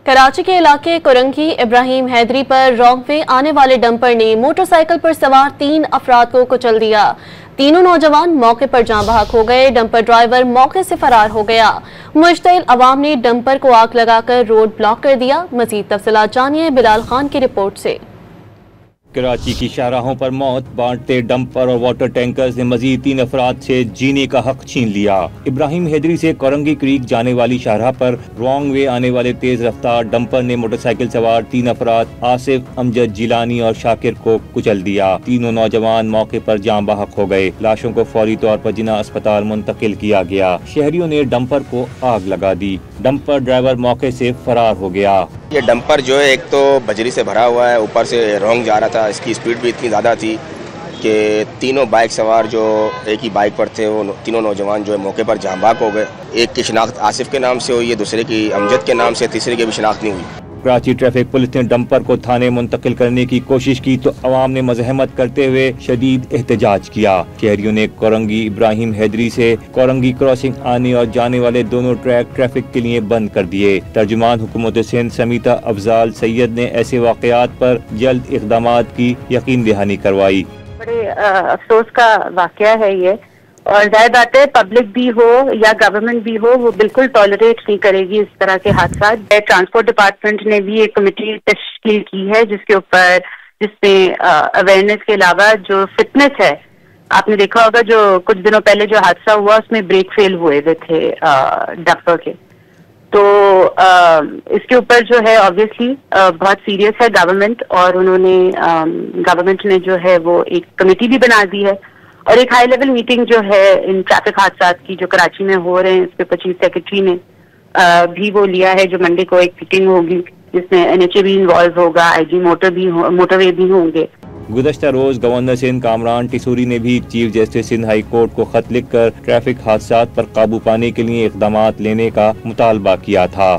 کراچی کے علاقے کرنگی ابراہیم حیدری پر wrong way آنے والے ڈمپر نے موٹر سائیکل پر سوار 3 افراد کو کچل دیا۔ تینوں نوجوان موقع پر جاں بحق ہو گئے۔ ڈمپر ڈرائیور موقع سے فرار ہو گیا۔ مشتعل عوام نے ڈمپر کو آگ لگا کر روڈ بلاک کر دیا۔ مزید تفصیلات جانیے بلال خان کی رپورٹ سے۔ کراچی کی شاہراہوں پر موت بانٹتے ڈمپر اور واٹر ٹینکرز نے مزید 3 افراد سے جینے کا حق چھین لیا۔ ابراہیم حیدری سے کرنگی کریک جانے والی شاہراہ پر رانگ وے آنے والے تیز رفتار ڈمپر نے موٹر سائیکل سوار 3 افراد آصف، امجد، جیلانی اور شاکر کو کچل دیا۔ تینوں نوجوان موقع پر جاں بحق ہو گئے۔ لاشوں کو فوری طور پر جناح اسپتال منتقل کیا گیا۔ شہریوں نے ڈمپر کو آگ لگا دی۔ ڈمپر ڈرائیور موقع سے فرار ہو گیا۔ یہ ڈمپر جو ہے ایک تو بجری سے بھرا ہوا ہے، اوپر سے رونگ جا رہا تھا، اس کی سپیڈ بھی اتنی زیادہ تھی کہ تینوں بائک سوار جو ایک ہی بائک پر تھے وہ تینوں نوجوان جو ہے موقع پر جاں بحق ہو گئے۔ ایک کی شناخت آصف کے نام سے ہوئی ہے، دوسرے کی امجد کے نام سے، تیسرے کی بھی شناخت نہیں ہوئی۔ کراچی ٹریفک پولیس نے ڈمپر کو تھانے منتقل کرنے کی کوشش کی تو عوام نے مزاحمت کرتے ہوئے شدید احتجاج کیا۔ شہریوں نے کرنگی ابراہیم حیدری سے کرنگی کراسنگ آنے اور جانے والے دونوں ٹریک ٹریفک کے لیے بند کر دیے۔ ترجمان حکومت سندھ سمیتا افضال سید نے ایسے واقعات پر جلد اقدامات کی یقین دہانی کروائی۔ بڑے افسوس کا واقعہ ہے یہ، اور ظاہر بات ہے پبلک بھی ہو یا گورنمنٹ بھی ہو وہ بالکل ٹالریٹ نہیں کرے گی اس طرح کے حادثات۔ ٹرانسپورٹ ڈپارٹمنٹ نے بھی ایک کمیٹی تشکیل کی ہے جس میں اویئرنیس کے علاوہ جو فٹنس ہے، آپ نے دیکھا ہوگا جو کچھ دنوں پہلے جو حادثہ ہوا اس میں بریک فیل ہوئے تھے ڈمپر کے، تو اس کے اوپر جو ہے آبویسلی بہت سیریس ہے گورنمنٹ، اور گورنمنٹ نے جو ہے وہ ایک کمیٹی بھی بنا دی ہے، اور ایک ہائی لیول میٹنگ جو ہے ان ٹریفک حادثات کی جو کراچی میں ہو رہے ہیں اس پہ چیف سیکرٹری نے بھی وہ لیا ہے، جو منڈے کو ایک میٹنگ ہوگی جس میں NHA بھی انوالو ہوگا، IG موٹر وے بھی ہوں گے۔ گزشتہ روز گورنر سندھ کامران ٹیسوری نے بھی chief justice Sindh high court کو خط لکھ کر ٹریفک حادثات پر قابو پانے کے لیے اقدامات لینے کا مطالبہ کیا تھا۔